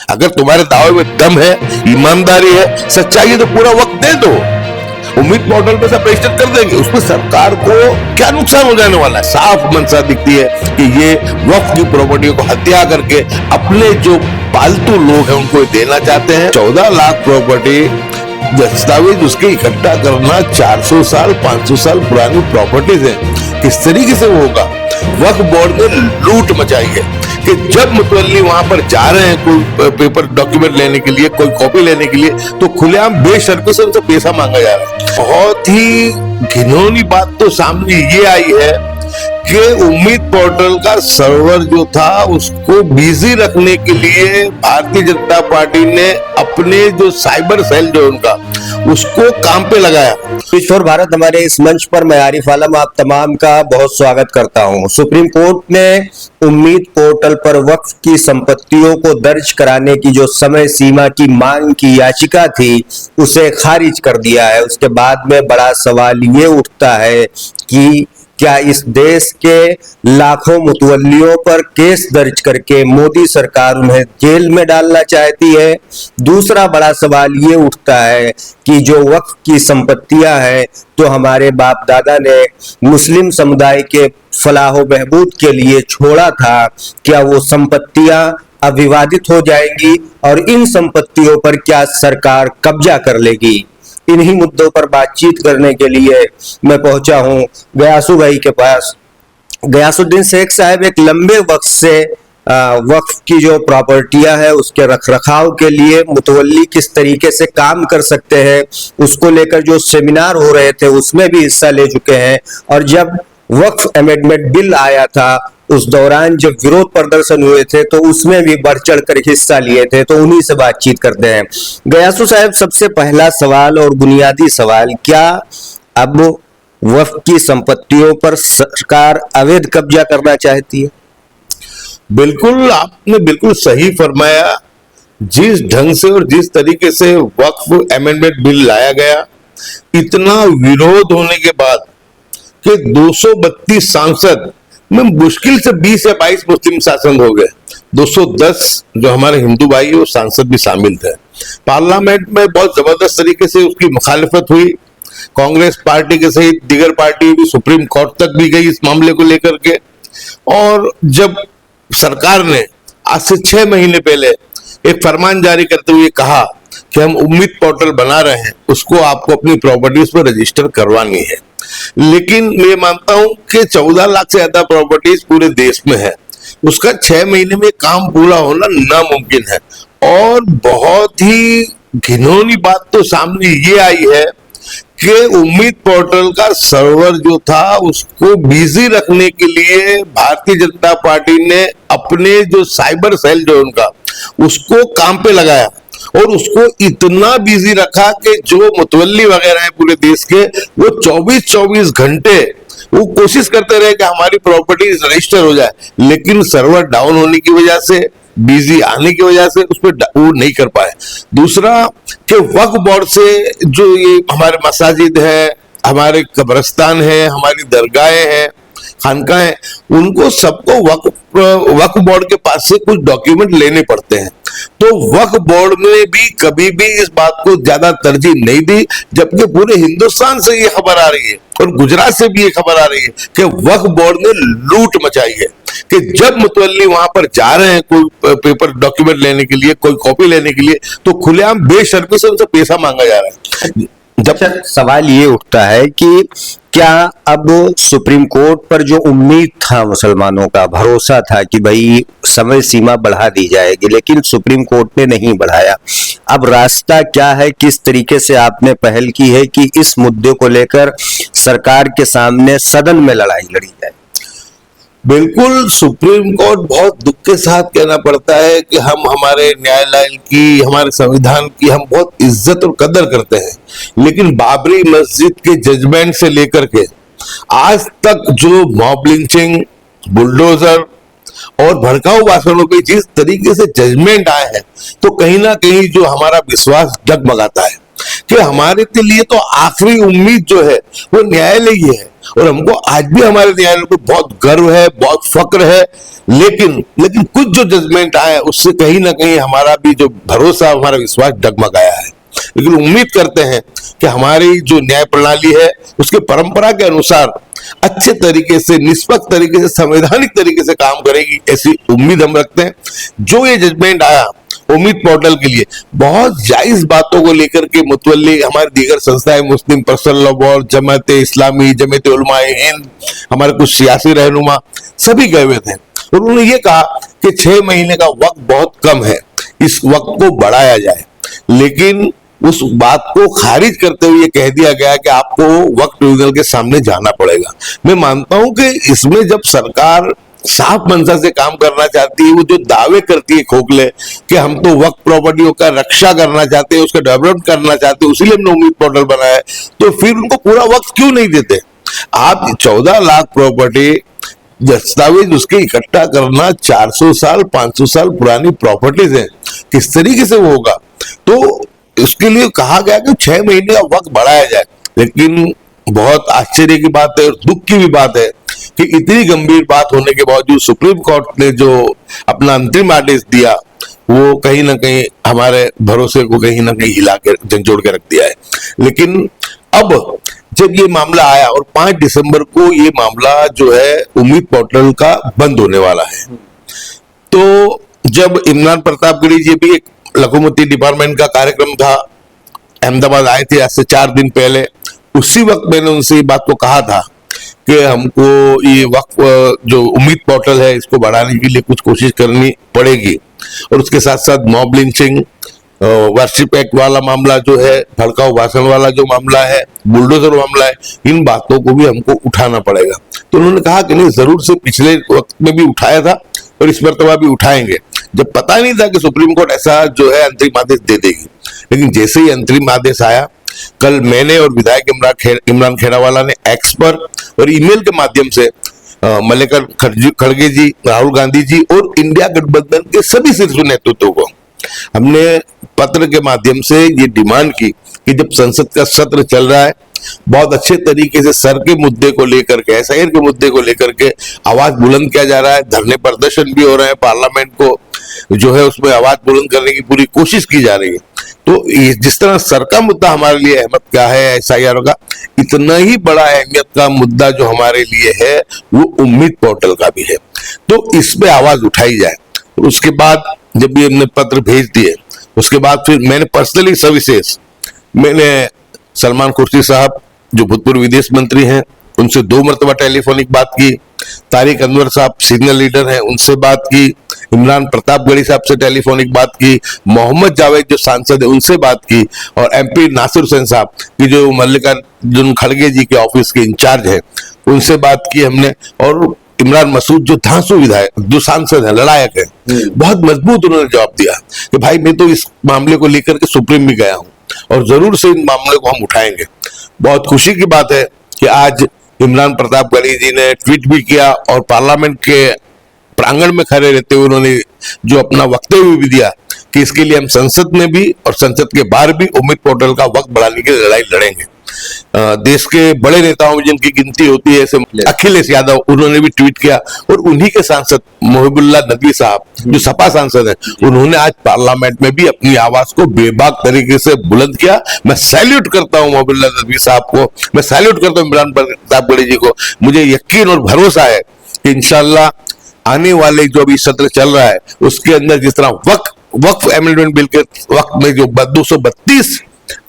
अगर तुम्हारे दावे में दम है, ईमानदारी है, सच्चाई है, तो पूरा वक्त दे दो। उम्मीद पोर्टल पे सब रजिस्टर कर देंगे, उसमें सरकार को क्या नुकसान हो जाने वाला है। साफ मंशा दिखती है कि ये वक्फ की प्रॉपर्टी को हत्या करके अपने जो पालतू लोग हैं उनको देना चाहते हैं। 14 लाख प्रॉपर्टी दस्तावेज उसके इकट्ठा करना 400 साल 500 साल पुरानी प्रॉपर्टीज है, किस तरीके से वो होगा। वक्फ बोर्ड ने लूट मचाई है कि जब मुतवल्ली वहां पर जा रहे हैं कोई पेपर डॉक्यूमेंट लेने के लिए, कोई कॉपी लेने के लिए, तो खुलेआम बेशर्त से उनसे पैसा मांगा जा रहा है। बहुत ही घिनौनी बात तो सामने ये आई है कि उम्मीद पोर्टल का सर्वर जो था उसको बिजी रखने के लिए भारतीय जनता पार्टी ने अपने जो साइबर सेल जो उनका उसको काम पे लगाया। किशोर भारत हमारे इस मंच पर मैं आरिफ आलम आप तमाम का बहुत स्वागत करता हूं। सुप्रीम कोर्ट ने उम्मीद पोर्टल पर वक्फ की संपत्तियों को दर्ज कराने की जो समय सीमा की मांग की याचिका थी उसे खारिज कर दिया है। उसके बाद में बड़ा सवाल ये उठता है कि क्या इस देश के लाखों मुतवल्लियों पर केस दर्ज करके मोदी सरकार उन्हें जेल में डालना चाहती है। दूसरा बड़ा सवाल ये उठता है कि जो वक्फ की संपत्तियां हैं तो हमारे बाप दादा ने मुस्लिम समुदाय के फलाह बहबूद के लिए छोड़ा था, क्या वो संपत्तियां अब विवादित हो जाएंगी और इन संपत्तियों पर क्या सरकार कब्जा कर लेगी। इन्हीं मुद्दों पर बातचीत करने के लिए मैं पहुंचा हूं गयासु भाई के पास। गयासुद्दीन शेख साहब एक लंबे वक्त से वक्फ की जो प्रॉपर्टियां है उसके रखरखाव के लिए मुतवल्ली किस तरीके से काम कर सकते हैं उसको लेकर जो सेमिनार हो रहे थे उसमें भी हिस्सा ले चुके हैं। और जब वक्फ अमेंडमेंट बिल आया था उस दौरान जब विरोध प्रदर्शन हुए थे तो उसमें भी बढ़ चढ़ कर हिस्सा लिए थे, तो उन्हीं से बातचीत करते हैं। गयासु साहब, सबसे पहला सवाल और बुनियादी सवाल, क्या अब वक्फ की संपत्तियों पर सरकार अवैध कब्जा करना चाहती है? बिल्कुल, आपने बिल्कुल सही फरमाया। जिस ढंग से और जिस तरीके से वक्फ अमेंडमेंट बिल लाया गया, इतना विरोध होने के बाद कि 232 सांसद में मुश्किल से 20 या 22 मुस्लिम सांसद हो गए, 210 जो हमारे हिंदू भाई वो सांसद भी शामिल थे। पार्लियामेंट में बहुत जबरदस्त तरीके से उसकी मुखालिफत हुई। कांग्रेस पार्टी के सहित दीगर पार्टी भी सुप्रीम कोर्ट तक भी गई इस मामले को लेकर के। और जब सरकार ने आज से 6 महीने पहले एक फरमान जारी करते हुए कहा कि हम उम्मीद पोर्टल बना रहे हैं, उसको आपको अपनी प्रॉपर्टीज पर रजिस्टर करवानी है, लेकिन मैं मानता हूं कि 14 लाख से ज्यादा प्रॉपर्टीज पूरे देश में है, उसका 6 महीने में काम पूरा होना नामुमकिन है। और बहुत ही घिनौनी बात तो सामने ये आई है कि उम्मीद पोर्टल का सर्वर जो था उसको बिजी रखने के लिए भारतीय जनता पार्टी ने अपने जो साइबर सेल जो उनका उसको काम पे लगाया और उसको इतना बिजी रखा कि जो मुतवल्ली वगैरह है पूरे देश के वो 24-24 घंटे वो कोशिश करते रहे कि हमारी प्रॉपर्टी रजिस्टर हो जाए, लेकिन सर्वर डाउन होने की वजह से, बिजी आने की वजह से उस पर वो नहीं कर पाए। दूसरा कि वक्फ बोर्ड से जो ये हमारे मसाजिद है, हमारे कब्रिस्तान है, हमारी दरगाहें हैं, खानकाहें, उनको सबको वक्फ बोर्ड के पास से कुछ डॉक्यूमेंट लेने पड़ते हैं। तो वक्फ बोर्ड ने भी कभी भी इस बात को ज्यादा तरजीह नहीं दी, जबकि पूरे हिंदुस्तान से ये खबर आ रही है और गुजरात से भी ये खबर आ रही है कि वक्फ बोर्ड ने लूट मचाई है कि जब मुतवल्ली वहां पर जा रहे हैं कोई पेपर डॉक्यूमेंट लेने के लिए, कोई कॉपी लेने के लिए, तो खुलेआम बेशर्त से उनसे पैसा मांगा जा रहा है। जब सवाल ये उठता है कि क्या अब सुप्रीम कोर्ट पर जो उम्मीद था, मुसलमानों का भरोसा था कि भाई समय सीमा बढ़ा दी जाएगी, लेकिन सुप्रीम कोर्ट ने नहीं बढ़ाया। अब रास्ता क्या है, किस तरीके से आपने पहल की है कि इस मुद्दे को लेकर सरकार के सामने सदन में लड़ाई लड़ी जाए? बिल्कुल, सुप्रीम कोर्ट बहुत दुख के साथ कहना पड़ता है कि हम हमारे न्यायालय की, हमारे संविधान की हम बहुत इज्जत और कदर करते हैं, लेकिन बाबरी मस्जिद के जजमेंट से लेकर के आज तक जो मॉब लिंचिंग, बुलडोजर और भड़काऊ भाषणों पे जिस तरीके से जजमेंट आए हैं, तो कहीं ना कहीं जो हमारा विश्वास डगमगाता है कि हमारे के लिए तो आखिरी उम्मीद जो है वो न्यायालय ही है। और हमको आज भी हमारे न्यायालय पर बहुत गर्व है, बहुत फक्र है। लेकिन कुछ जो जजमेंट आए उससे कहीं ना कहीं हमारा भी जो भरोसा, हमारा विश्वास डगमगाया है। लेकिन उम्मीद करते हैं कि हमारी जो न्याय प्रणाली है उसके परंपरा के अनुसार अच्छे तरीके से, निष्पक्ष तरीके से, संवैधानिक तरीके से काम करेगी, ऐसी उम्मीद हम रखते हैं। जो ये जजमेंट आया उम्मीद पोर्टल के लिए, बहुत जायज बातों को लेकर के मुतवल्ली हमारी दीगर संस्थाएं, मुस्लिम personal law board, Jamaat Islami, जमात उलमाए हिंद, हमारे कुछ सियासी रहनुमा सभी गए हुए थे और उन्होंने ये कहा कि 6 महीने का वक्त बहुत कम है, इस वक्त को बढ़ाया जाए। लेकिन उस बात को खारिज करते हुए कह दिया गया कि आपको वक्त ट्रिब्यूनल के सामने जाना पड़ेगा। मैं मानता हूं कि इसमें जब सरकार साफ मंशा से काम करना चाहती है, वो जो दावे करती है खोखले कि हम तो वक्त प्रॉपर्टियों का रक्षा करना चाहते हैं, उसका डेवलपमेंट करना चाहते हैं, उसीलिए हमने उम्मीद पोर्टल बनाया है, तो फिर उनको पूरा वक्त क्यों नहीं देते? आप 14 लाख प्रॉपर्टी दस्तावेज उसके इकट्ठा करना, 400 साल 500 साल पुरानी प्रॉपर्टीज है, किस तरीके से वो होगा? तो उसके लिए कहा गया कि 6 महीने का वक्त बढ़ाया जाए। लेकिन बहुत आश्चर्य की बात है और दुख की भी बात है कि इतनी गंभीर बात होने के बावजूद सुप्रीम कोर्ट ने जो अपना अंतरिम आदेश दिया वो कहीं ना कहीं हमारे भरोसे को कहीं ना कहीं हिला के झंझोड़ के रख दिया है। लेकिन अब जब ये मामला आया और 5 दिसंबर को ये मामला जो है उम्मीद पोर्टल का बंद होने वाला है, तो जब इमरान प्रतापगढ़ी जी भी एक लघुमती डिपार्टमेंट का कार्यक्रम था, अहमदाबाद आए थे आज से 4 दिन पहले, उसी वक्त मैंने उनसे ये बात को कहा था कि हमको ये वक्त जो उम्मीद पोर्टल है इसको बढ़ाने के लिए कुछ कोशिश करनी पड़ेगी और उसके साथ साथ मॉब लिंचिंग, वर्शिप एक्ट वाला मामला जो है, भड़काऊ भाषण वाला जो मामला है, बुलडोजर मामला है, इन बातों को भी हमको उठाना पड़ेगा। तो उन्होंने कहा कि नहीं, जरूर से पिछले वक्त में भी उठाया था और इस मरतबा भी उठाएंगे। जब पता नहीं था कि सुप्रीम कोर्ट ऐसा जो है अंतरिम आदेश दे देगी, लेकिन जैसे ही अंतरिम आदेश आया, कल मैंने और विधायक इमरान खेड़ावाला ने एक्स पर और ईमेल के माध्यम से मल्लिकार्जुन खड़गे जी, राहुल गांधी जी और इंडिया गठबंधन के सभी शीर्ष नेतृत्व को हमने पत्र के माध्यम से ये डिमांड की कि जब संसद का सत्र चल रहा है, बहुत अच्छे तरीके से सर के मुद्दे को लेकर के, एसआईआर के मुद्दे को लेकर के आवाज बुलंद किया जा रहा है, धरने प्रदर्शन भी हो रहे हैं, पार्लियामेंट को जो है उसमें आवाज बुलंद करने की पूरी कोशिश की जा रही है। तो जिस तरह सर का मुद्दा हमारे लिए अहमियत का है, एसआईआर का, इतना ही बड़ा अहमियत का मुद्दा जो हमारे लिए है वो उम्मीद पोर्टल का भी है। तो इस पे आवाज उठाई जाए। और उसके बाद जब ये हमने पत्र भेज दिए, उसके बाद फिर मैंने पर्सनली सविशेष मैंने सलमान खुर्शीद साहब जो भूतपूर्व विदेश मंत्री हैं उनसे 2 मरतबा टेलीफोनिक बात की, तारिक अनवर साहब सीनियर लीडर हैं उनसे बात की, इमरान प्रतापगढ़ी साहब से टेलीफोनिक बात की, मोहम्मद जावेद जो सांसद है उनसे बात की, और एमपी नासिर हुसैन साहब की जो मल्लिकार्जुन खड़गे जी के ऑफिस के इंचार्ज हैं उनसे बात की हमने, और इमरान मसूद जो धांसू विधायक जो सांसद है, लड़ायक है, बहुत मजबूत उन्होंने जवाब दिया कि भाई मैं तो इस मामले को लेकर के सुप्रीम भी गया हूं और जरूर से इन मामले को हम उठाएंगे। बहुत खुशी की बात है कि आज इमरान प्रतापगढ़ी जी ने ट्वीट भी किया और पार्लियामेंट के प्रांगण में खड़े रहते हुए उन्होंने जो अपना वक्तव्य भी दिया कि इसके लिए हम संसद में भी और संसद के बाहर भी उम्मीद पोर्टल का वक्त बढ़ाने की लड़ाई लड़ेंगे। देश के बड़े नेताओं में जिनकी गिनती होती है, ऐसे अखिलेश यादव, उन्होंने भी ट्वीट किया, और उन्हीं के सांसद मोहिबुल्लाह नदवी साहब जो सपा सांसद हैं, उन्होंने आज पार्लियामेंट में भी अपनी आवाज को बेबाक तरीके से बुलंद किया। मैं सैल्यूट करता हूं मोहिबुल्लाह नदवी साहब को, मैं सैल्यूट करता हूं इमरान प्रतापगढ़ी जी को। मुझे यकीन और भरोसा है कि इंशाल्लाह आने वाले जो अभी सत्र चल रहा है उसके अंदर जिस तरह वक्फ अमेंडमेंट बिल के वक्त में जो 232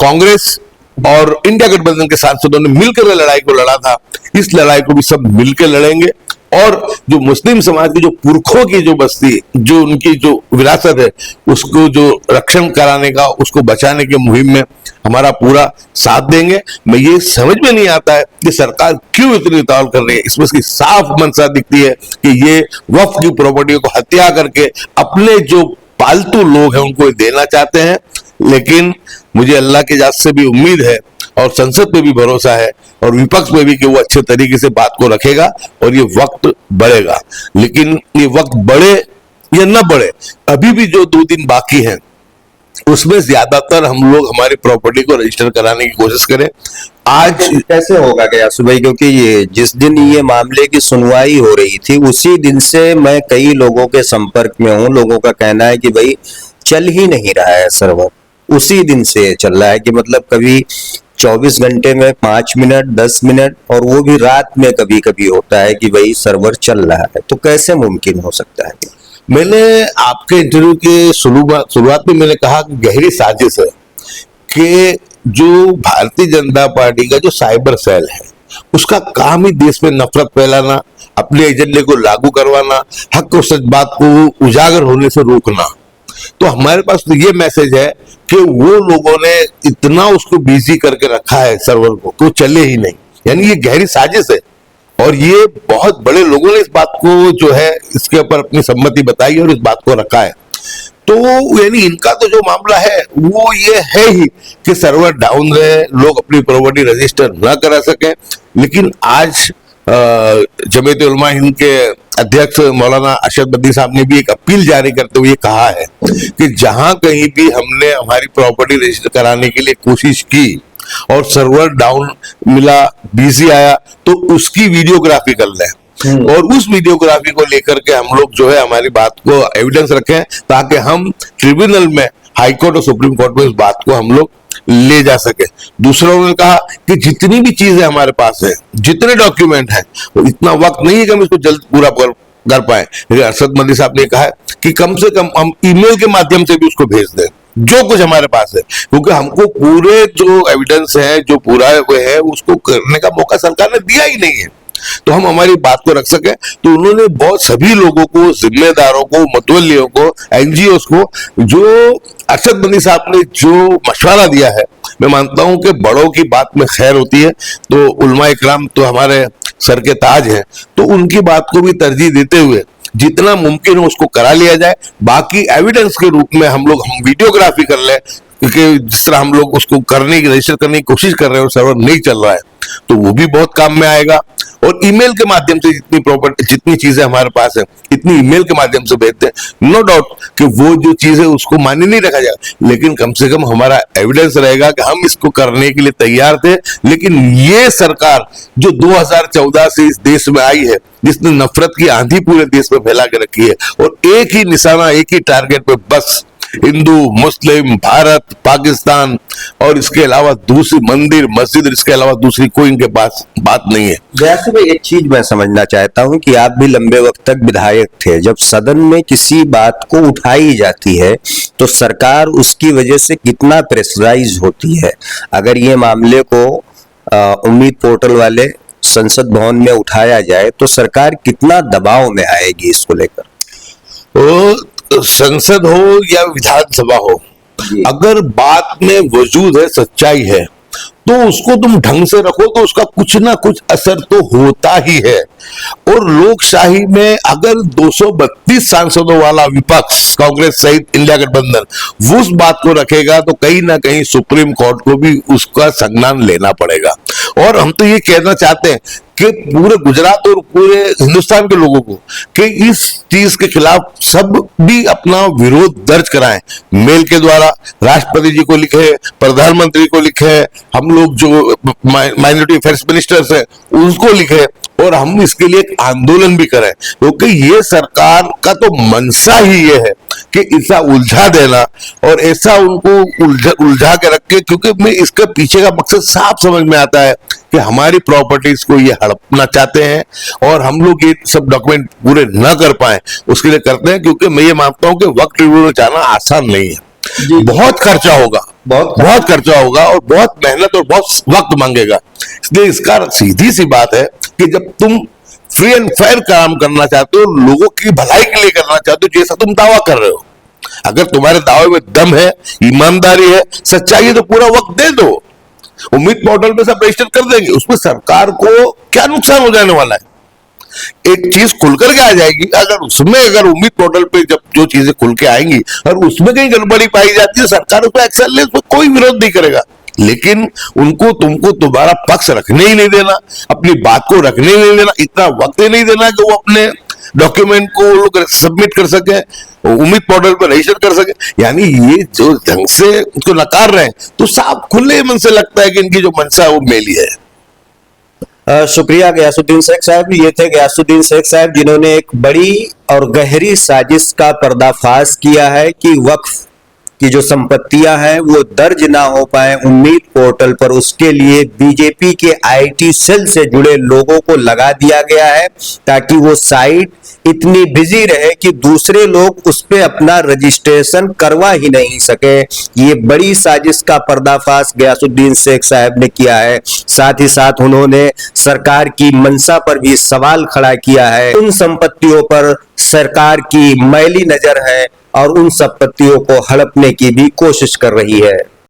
कांग्रेस और इंडिया गठबंधन के सांसदों ने मिलकर लड़ाई को लड़ा था, इस लड़ाई को भी सब मिलकर लड़ेंगे। और जो मुस्लिम समाज की जो पुरखों की जो बस्ती, जो उनकी जो विरासत है, उसको जो रक्षण कराने का, उसको बचाने के मुहिम में हमारा पूरा साथ देंगे। मैं ये समझ में नहीं आता है कि सरकार क्यों इतनी उतावल कर रही है। इसमें इसकी साफ मंशा दिखती है कि ये वक्फ की प्रॉपर्टियों को हत्या करके अपने जो पालतू लोग हैं उनको देना चाहते हैं। लेकिन मुझे अल्लाह के जात से भी उम्मीद है और संसद पे भी भरोसा है और विपक्ष में भी कि वो अच्छे तरीके से बात को रखेगा और ये वक्त बढ़ेगा। लेकिन ये वक्त बढ़े या न बढ़े, अभी भी जो 2 दिन बाकी हैं उसमें ज्यादातर हम लोग हमारी प्रॉपर्टी को रजिस्टर कराने की कोशिश करें। आज कैसे होगा गयासु भाई, क्योंकि ये जिस दिन ये मामले की सुनवाई हो रही थी उसी दिन से मैं कई लोगों के संपर्क में हूँ। लोगों का कहना है कि भाई चल ही नहीं रहा है सर्वर, उसी दिन से चल रहा है कि मतलब कभी 24 घंटे में 5 मिनट 10 मिनट, और वो भी रात में कभी कभी होता है कि भाई सर्वर चल रहा है। तो कैसे मुमकिन हो सकता है? मैंने आपके इंटरव्यू के शुरुआत में मैंने कहा कि गहरी साजिश है कि जो भारतीय जनता पार्टी का जो साइबर सेल है उसका काम ही देश में नफरत फैलाना, अपने एजेंडे को लागू करवाना, हक और सच बात को उजागर होने से रोकना। तो हमारे पास तो ये मैसेज है कि वो लोगों ने इतना उसको बिजी करके रखा है सर्वर को कि वो चले ही नहीं, यानी ये गहरी साजिश है। और ये बहुत बड़े लोगों ने इस बात को जो है इसके ऊपर अपनी सम्मति बताई और इस बात को रखा है। तो यानी इनका तो जो मामला है वो ये है ही कि सर्वर डाउन रहे, लोग अपनी प्रॉपर्टी रजिस्टर ना करा सके। लेकिन आज जमीयत उलमा हिंद के अध्यक्ष मौलाना अरशद बद्री साहब ने भी एक अपील जारी करते हुए कहा है कि जहां कहीं भी हमने हमारी प्रॉपर्टी रजिस्टर कराने के लिए कोशिश की और सर्वर डाउन मिला, बिजी आया, तो उसकी वीडियोग्राफी कर लें और उस वीडियोग्राफी को लेकर के हम लोग जो है हमारी बात को एविडेंस रखें, ताकि हम ट्रिब्यूनल में, हाई कोर्ट और सुप्रीम कोर्ट में इस बात को हम लोग ले जा सके। दूसरा उन्होंने कहा कि जितनी भी चीजें हमारे पास है, जितने डॉक्यूमेंट हैं, वो इतना वक्त नहीं है कि हम इसको जल्द पूरा कर पाए। अरशद बद्री साहब ने कहा कि कम से कम हम ईमेल के माध्यम से भी उसको भेज दें जो कुछ हमारे पास है, क्योंकि हमको पूरे जो एविडेंस है, जो पूरा हुए है, उसको करने का मौका सरकार ने दिया ही नहीं है, तो हम हमारी बात को रख सके। तो उन्होंने बहुत सभी लोगों को, जिम्मेदारों को, मुतवल्लियों को, एनजीओस को, जो अरशद बद्री साहब ने जो मशवरा दिया है, मैं मानता हूं कि बड़ों की बात में खैर होती है, तो उलमा इकराम तो हमारे सर के ताज हैं, तो उनकी बात को भी तरजीह देते हुए जितना मुमकिन हो उसको करा लिया जाए। बाकी एविडेंस के रूप में हम वीडियोग्राफी कर लें, क्योंकि जिस तरह हम लोग उसको करने की, रजिस्टर करने की कोशिश कर रहे हैं और सर्वर नहीं चल रहा है, तो वो भी बहुत काम में आएगा। और ईमेल के माध्यम से जितनी चीजें हमारे पास है, इतनी ईमेल के माध्यम से भेजते हैं। नो डाउट कि वो जो चीज है उसको मान्य नहीं रखा जाएगा, लेकिन कम से कम हमारा एविडेंस रहेगा कि हम इसको करने के लिए तैयार थे। लेकिन ये सरकार जो 2014 से इस देश में आई है, जिसने नफरत की आंधी पूरे देश में फैला के रखी है, और एक ही निशाना, एक ही टारगेट पे बस हिंदू, मुस्लिम, भारत, पाकिस्तान, और इसके अलावा दूसरी मंदिर, मस्जिद, इसके अलावा दूसरी कोई इनके पास बात नहीं है। वैसे में एक चीज मैं समझना चाहता हूं कि आप भी लंबे वक्त तक विधायक थे। जब सदन में किसी बात को उठाई जाती है तो सरकार उसकी वजह से कितना प्रेशराइज होती है। अगर ये मामले को उम्मीद पोर्टल वाले संसद भवन में उठाया जाए तो सरकार कितना दबाव में आएगी इसको लेकर? संसद हो या विधानसभा हो, अगर बात में वजूद है, सच्चाई है, तो उसको तुम ढंग से रखो तो उसका कुछ ना कुछ असर तो होता ही है। और लोकशाही में अगर 232 सांसदों वाला विपक्ष, कांग्रेस सहित इंडिया गठबंधन, वो उस बात को रखेगा तो कहीं ना कहीं सुप्रीम कोर्ट को भी उसका संज्ञान लेना पड़ेगा। और हम तो ये कहना चाहते हैं कि पूरे गुजरात और पूरे हिंदुस्तान के लोगों को कि इस चीज के खिलाफ सब भी अपना विरोध दर्ज कराएं, मेल के द्वारा राष्ट्रपति जी को लिखे, प्रधानमंत्री को लिखे, हम लोग जो माइनॉरिटी अफेयर्स मिनिस्टर्स हैं उनको लिखे, और हम इसके लिए एक आंदोलन भी करें, क्योंकि ये सरकार का तो मनसा ही ये है कि ऐसा उलझा देना और ऐसा उनको उलझा के रखे। क्योंकि मैं इसके पीछे का मकसद साफ समझ में आता है कि हमारी प्रॉपर्टीज को ये हड़पना चाहते हैं और हम लोग ये सब डॉक्यूमेंट पूरे न कर पाए, उसके लिए करते हैं। क्योंकि मैं ये मानता हूं कि वक्त ट्रिब्यूनल जाना आसान नहीं है, बहुत खर्चा होगा, बहुत खर्चा होगा और बहुत मेहनत और बहुत वक्त मांगेगा। इसलिए इसका सीधी सी बात है कि जब तुम फ्री एंड फेयर काम करना चाहते हो, लोगों की भलाई के लिए करना चाहते हो, जैसा तुम दावा कर रहे हो, अगर तुम्हारे दावे में दम है, ईमानदारी है, सच्चाई है, तो पूरा वक्त दे दो। उम्मीद पोर्टल पे सब रजिस्टर कर देंगे, उसमें सरकार को क्या नुकसान हो जाने वाला है? एक चीज खुल करके आ जाएगी। अगर उम्मीद पोर्टल पे जब जो चीजें खुल के आएंगी और उसमें कहीं गड़बड़ी पाई जाती है, सरकार उसको एक्शन ले, उसमें कोई विरोध नहीं करेगा। लेकिन तुमको तुम्हारा पक्ष रखने ही नहीं देना, अपनी बात को रखने ही नहीं देना, इतना वक्त ही नहीं देना कि वो अपने डॉक्यूमेंट को वो लोग सबमिट कर सके, उम्मीद पोर्टल पर रजिस्टर कर सके। यानी ये जो ढंग से उसको नकार रहे हैं तो साफ खुले मन से लगता है कि इनकी जो मंशा है वो मेली है। शुक्रिया गयासुद्दीन शेख साहब। ये थे गयासुद्दीन शेख साहब जिन्होंने एक बड़ी और गहरी साजिश का पर्दाफाश किया है कि वक्फ की जो संपत्तियां हैं वो दर्ज ना हो पाए उम्मीद पोर्टल पर, उसके लिए बीजेपी के आईटी सेल से जुड़े लोगों को लगा दिया गया है ताकि वो साइट इतनी बिजी रहे कि दूसरे लोग उस पे अपना रजिस्ट्रेशन करवा ही नहीं सके। ये बड़ी साजिश का पर्दाफाश गयासुद्दीन शेख साहब ने किया है। साथ ही साथ उन्होंने सरकार की मंशा पर भी सवाल खड़ा किया है। उन संपत्तियों पर सरकार की मैली नजर है और उन संपत्तियों को हड़पने की भी कोशिश कर रही है।